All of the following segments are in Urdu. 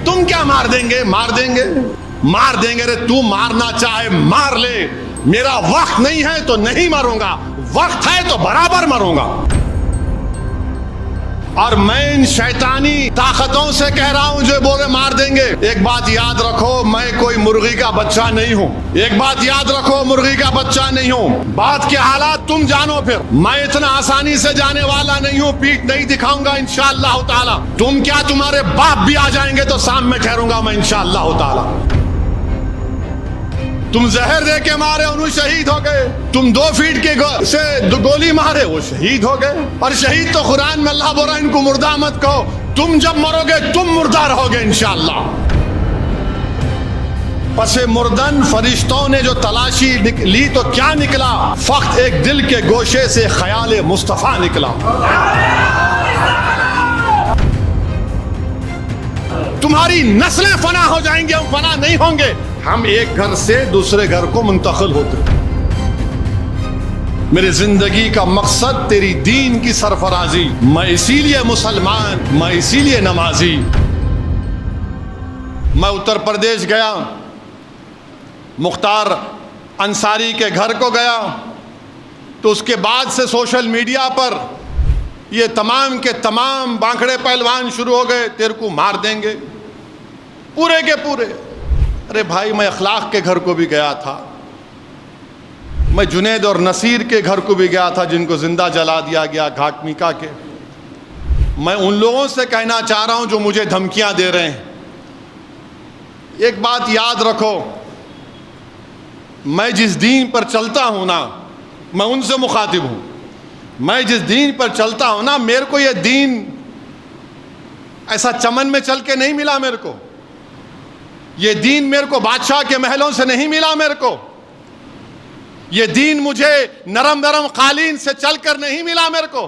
تم کیا مار دیں گے؟ مار دیں گے، مار دیں گے۔ تو مارنا چاہے مار لے، میرا وقت نہیں ہے تو نہیں مروں گا، وقت ہے تو برابر مروں گا۔ اور میں ان شیطانی طاقتوں سے کہہ رہا ہوں جو بولے مار دیں گے، ایک بات یاد رکھو، میں کوئی مرغی کا بچہ نہیں ہوں۔ ایک بات یاد رکھو، مرغی کا بچہ نہیں ہوں۔ بات کے حالات تم جانو، پھر میں اتنا آسانی سے جانے والا نہیں ہوں، پیٹھ نہیں دکھاؤں گا انشاءاللہ تعالی۔ تم کیا، تمہارے باپ بھی آ جائیں گے تو سامنے ٹھہروں گا میں انشاءاللہ تعالی۔ تم زہر دے کے مارے انہوں شہید ہو گئے، تم 2 فیٹ کے سے گولی مارے وہ شہید ہو گئے۔ اور شہید تو قرآن میں اللہ بول رہا ہے ان کو مردہ مت کہو، تم جب مرو گے تم مردہ رہو گے انشاءاللہ۔ پس مردن فرشتوں نے جو تلاشی لی تو کیا نکلا؟ فقط ایک دل کے گوشے سے خیال مصطفیٰ نکلا۔ تمہاری نسلیں فنا ہو جائیں گے، ہم فنا نہیں ہوں گے۔ ہم ایک گھر سے دوسرے گھر کو منتقل ہوتے۔ میری زندگی کا مقصد تیری دین کی سرفرازی، میں اسی لیے مسلمان، میں اسی لیے نمازی۔ میں اتر پردیش گیا، مختار انصاری کے گھر کو گیا، تو اس کے بعد سے سوشل میڈیا پر یہ تمام کے تمام بانکڑے پہلوان شروع ہو گئے، تیرے کو مار دیں گے پورے کے پورے۔ ارے بھائی، میں اخلاق کے گھر کو بھی گیا تھا، میں جنید اور نصیر کے گھر کو بھی گیا تھا جن کو زندہ جلا دیا گیا گھاٹ میکا کے۔ میں ان لوگوں سے کہنا چاہ رہا ہوں جو مجھے دھمکیاں دے رہے ہیں، ایک بات یاد رکھو، میں جس دین پر چلتا ہوں نا، میں ان سے مخاطب ہوں، میں جس دین پر چلتا ہوں نا، میرے کو یہ دین ایسا چمن میں چل کے نہیں ملا، میرے کو یہ دین میرے کو بادشاہ کے محلوں سے نہیں ملا، میرے کو یہ دین مجھے نرم نرم قالین سے چل کر نہیں ملا، میرے کو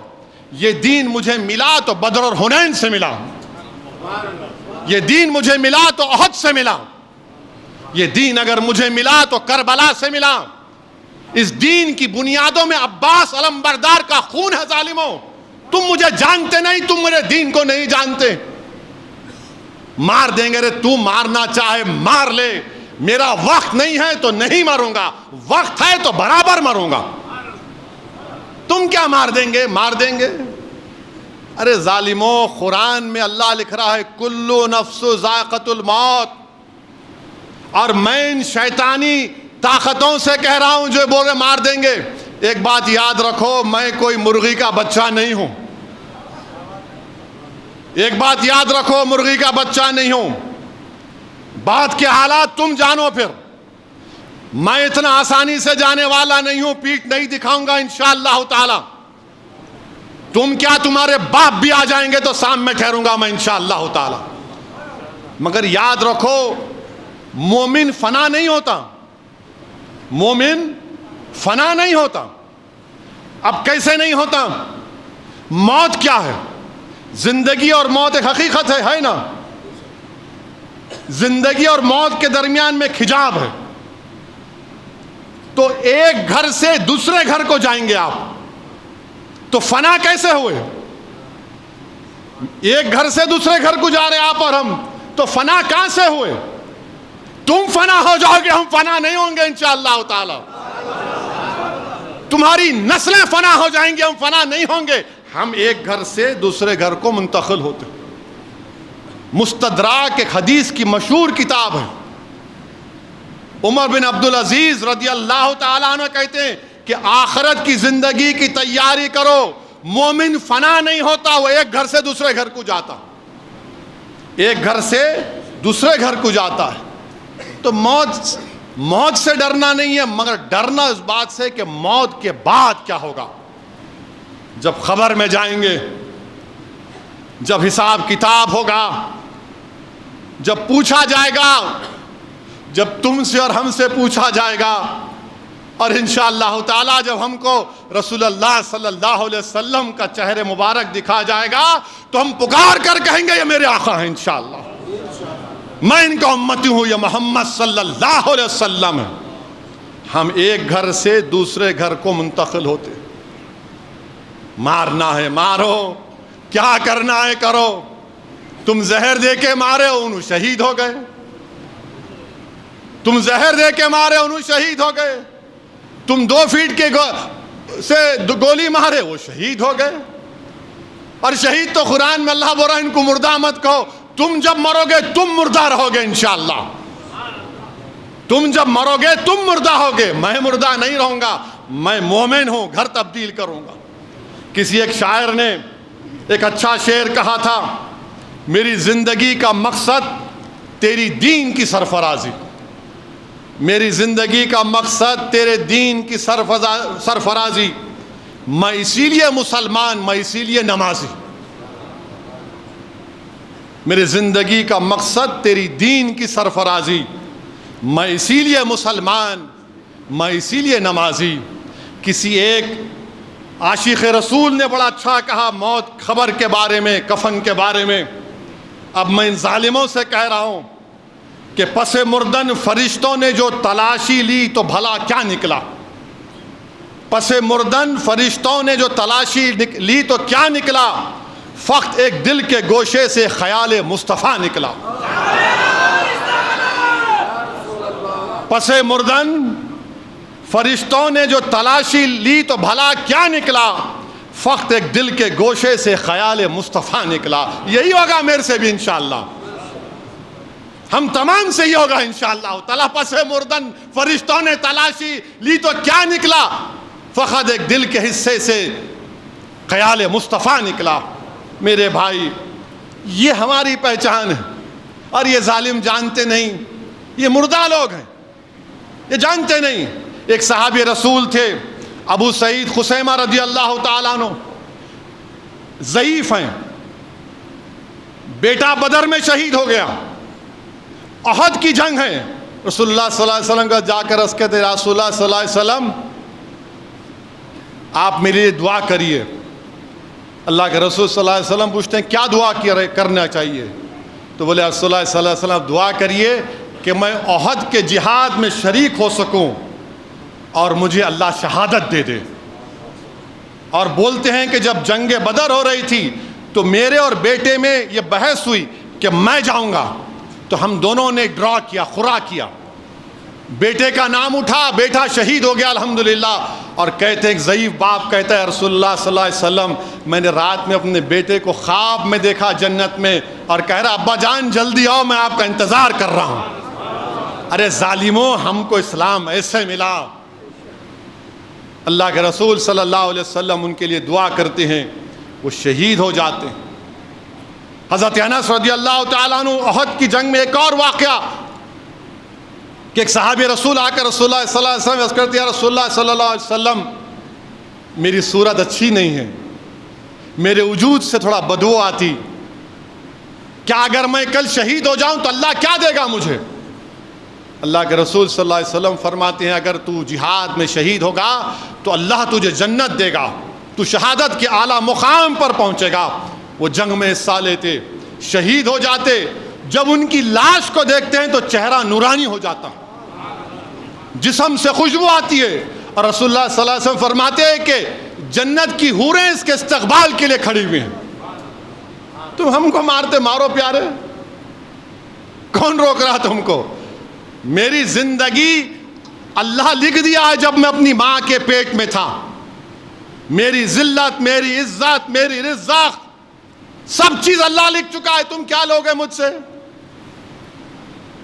یہ دین مجھے ملا تو بدر اور حنین سے ملا، یہ دین مجھے ملا تو احد سے ملا، یہ دین اگر مجھے ملا تو کربلا سے ملا۔ اس دین کی بنیادوں میں عباس علمبردار کا خون ہے ظالموں، تم مجھے جانتے نہیں، تم میرے دین کو نہیں جانتے۔ مار دیں گے، تو مارنا چاہے مار لے، میرا وقت نہیں ہے تو نہیں مروں گا، وقت ہے تو برابر مروں گا۔ تم کیا مار دیں گے؟ مار دیں گے۔ ارے ظالموں، قرآن میں اللہ لکھ رہا ہے کلو نفس ذائقۃ الموت، اور میں ان شیطانی طاقتوں سے کہہ رہا ہوں جو بولے مار دیں گے، ایک بات یاد رکھو، میں کوئی مرغی کا بچہ نہیں ہوں۔ ایک بات یاد رکھو، مرغی کا بچہ نہیں ہوں۔ بات کے حالات تم جانو، پھر میں اتنا آسانی سے جانے والا نہیں ہوں، پیٹھ نہیں دکھاؤں گا انشاءاللہ تعالی۔ تم کیا، تمہارے باپ بھی آ جائیں گے تو سامنے ٹھہروں گا میں انشاءاللہ تعالی۔ مگر یاد رکھو، مومن فنا نہیں ہوتا، مومن فنا نہیں ہوتا۔ اب کیسے نہیں ہوتا؟ موت کیا ہے؟ زندگی اور موت ایک حقیقت ہے نا؟ زندگی اور موت کے درمیان میں ایک حجاب ہے۔ تو ایک گھر سے دوسرے گھر کو جائیں گے آپ، تو فنا کیسے ہوئے؟ ایک گھر سے دوسرے گھر کو جا رہے آپ اور ہم، تو فنا کہاں سے ہوئے؟ تم فنا ہو جاؤ گے، ہم فنا نہیں ہوں گے انشاءاللہ تعالی۔ تمہاری نسلیں فنا ہو جائیں گی، ہم فنا نہیں ہوں گے۔ ہم ایک گھر سے دوسرے گھر کو منتقل ہوتے۔ مستدراک ایک حدیث کی مشہور کتاب ہے، عمر بن عبدالعزیز رضی اللہ تعالیٰ عنہ کہتے ہیں کہ آخرت کی زندگی کی تیاری کرو، مومن فنا نہیں ہوتا، وہ ایک گھر سے دوسرے گھر کو جاتا، ایک گھر سے دوسرے گھر کو جاتا ہے۔ تو موت سے ڈرنا نہیں ہے، مگر ڈرنا اس بات سے کہ موت کے بعد کیا ہوگا۔ جب خبر میں جائیں گے، جب حساب کتاب ہوگا، جب پوچھا جائے گا، جب تم سے اور ہم سے پوچھا جائے گا، اور انشاءاللہ تعالی جب ہم کو رسول اللہ صلی اللہ علیہ وسلم کا چہرے مبارک دکھا جائے گا، تو ہم پکار کر کہیں گے یہ میرے آقا ہیں انشاءاللہ، میں ان کا امتی ہوں، یہ محمد صلی اللہ علیہ وسلم ہے۔ ہم ایک گھر سے دوسرے گھر کو منتقل ہوتے۔ مارنا ہے مارو، کیا کرنا ہے کرو، تم زہر دے کے مارے انہوں شہید ہو گئے، تم زہر دے کے مارے انہوں شہید ہو گئے، تم 2 فیٹ کے سے گولی مارے وہ شہید ہو گئے۔ اور شہید تو قرآن میں اللہ بول رہا ہے ان کو مردہ مت کہو، تم جب مرو گے تم مردہ رہو گے انشاءاللہ، تم جب مرو گے تم مردہ ہوگے، میں مردہ نہیں رہوں گا، میں مومن ہوں، گھر تبدیل کروں گا۔ کسی ایک شاعر نے ایک اچھا شعر کہا تھا، میری زندگی کا مقصد تیری دین کی سرفرازی، میری زندگی کا مقصد تیرے دین کی سرفرازی، میں اسی لیے مسلمان، میں اسی لیے نمازی، میری زندگی کا مقصد تیری دین کی سرفرازی، میں اسی لیے مسلمان، میں اسی لیے نمازی۔ کسی ایک عاشق رسول نے بڑا اچھا کہا موت خبر کے بارے میں، کفن کے بارے میں، اب میں ان ظالموں سے کہہ رہا ہوں کہ پس مردن فرشتوں نے جو تلاشی لی تو بھلا کیا نکلا، پس مردن فرشتوں نے جو تلاشی لی تو کیا نکلا، فقط ایک دل کے گوشے سے خیال مصطفیٰ نکلا۔ پس مردن فرشتوں نے جو تلاشی لی تو بھلا کیا نکلا، فقط ایک دل کے گوشے سے خیال مصطفیٰ نکلا۔ یہی ہوگا میرے سے بھی انشاءاللہ، ہم تمام سے ہی ہوگا انشاءاللہ تعالیٰ۔ پس مردن فرشتوں نے تلاشی لی تو کیا نکلا، فقط ایک دل کے حصے سے خیال مصطفیٰ نکلا۔ میرے بھائی یہ ہماری پہچان ہے، اور یہ ظالم جانتے نہیں، یہ مردہ لوگ ہیں، یہ جانتے نہیں۔ ایک صحابی رسول تھے ابو سعید خثیمہ رضی اللہ تعالیٰ عنہ، ضعیف ہیں، بیٹا بدر میں شہید ہو گیا، احد کی جنگ ہے، رسول اللہ صلی اللہ علیہ وسلم کا جا کر عرض کہتے رسول اللہ صلی اللہ علیہ وسلم آپ میرے لیے دعا کریے۔ اللہ کے رسول صلی اللہ علیہ وسلم پوچھتے ہیں کیا دعا کرنا چاہیے؟ تو بولے رسول اللہ صلی اللہ علیہ وسلم دعا کریے کہ میں احد کے جہاد میں شریک ہو سکوں اور مجھے اللہ شہادت دے دے۔ اور بولتے ہیں کہ جب جنگ بدر ہو رہی تھی تو میرے اور بیٹے میں یہ بحث ہوئی کہ میں جاؤں گا، تو ہم دونوں نے ڈرا کیا، خورا کیا، بیٹے کا نام اٹھا، بیٹا شہید ہو گیا الحمدللہ۔ اور کہتے ہیں ضعیف باپ کہتا ہے رسول اللہ صلی اللہ علیہ وسلم میں نے رات میں اپنے بیٹے کو خواب میں دیکھا جنت میں، اور کہہ رہا ابا جان جلدی آؤ میں آپ کا انتظار کر رہا ہوں۔ ارے ظالموں، ہم کو اسلام ایسے ملا۔ اللہ کے رسول صلی اللہ علیہ وسلم ان کے لیے دعا کرتے ہیں، وہ شہید ہو جاتے ہیں۔ حضرت انس رضی اللہ تعالیٰ عنہ احد کی جنگ میں ایک اور واقعہ کہ ایک صحابی رسول آ کر رسول اللہ صلی اللہ علیہ وسلم عرض کرتے ہیں رسول اللہ صلی اللہ علیہ وسلم میری صورت اچھی نہیں ہے، میرے وجود سے تھوڑا بدبو آتی، کیا اگر میں کل شہید ہو جاؤں تو اللہ کیا دے گا مجھے؟ اللہ کے رسول صلی اللہ علیہ وسلم فرماتے ہیں اگر تو جہاد میں شہید ہوگا تو اللہ تجھے جنت دے گا، تو شہادت کے اعلیٰ مقام پر پہنچے گا۔ وہ جنگ میں حصہ لیتے، شہید ہو جاتے، جب ان کی لاش کو دیکھتے ہیں تو چہرہ نورانی ہو جاتا، جسم سے خوشبو آتی ہے، اور رسول اللہ صلی اللہ علیہ وسلم فرماتے ہیں کہ جنت کی حوریں اس کے استقبال کے لیے کھڑی ہوئی ہیں۔ تم ہم کو مارتے مارو پیارے، کون روک رہا تم کو؟ میری زندگی اللہ لکھ دیا ہے جب میں اپنی ماں کے پیٹ میں تھا، میری ذلت، میری عزت، میری رزق، سب چیز اللہ لکھ چکا ہے، تم کیا لوگے مجھ سے؟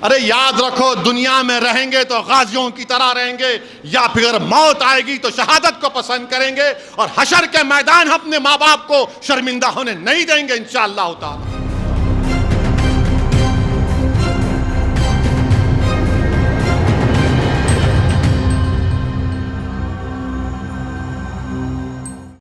ارے یاد رکھو دنیا میں رہیں گے تو غازیوں کی طرح رہیں گے، یا پھر موت آئے گی تو شہادت کو پسند کریں گے، اور حشر کے میدان اپنے ماں باپ کو شرمندہ ہونے نہیں دیں گے انشاءاللہ تعالی۔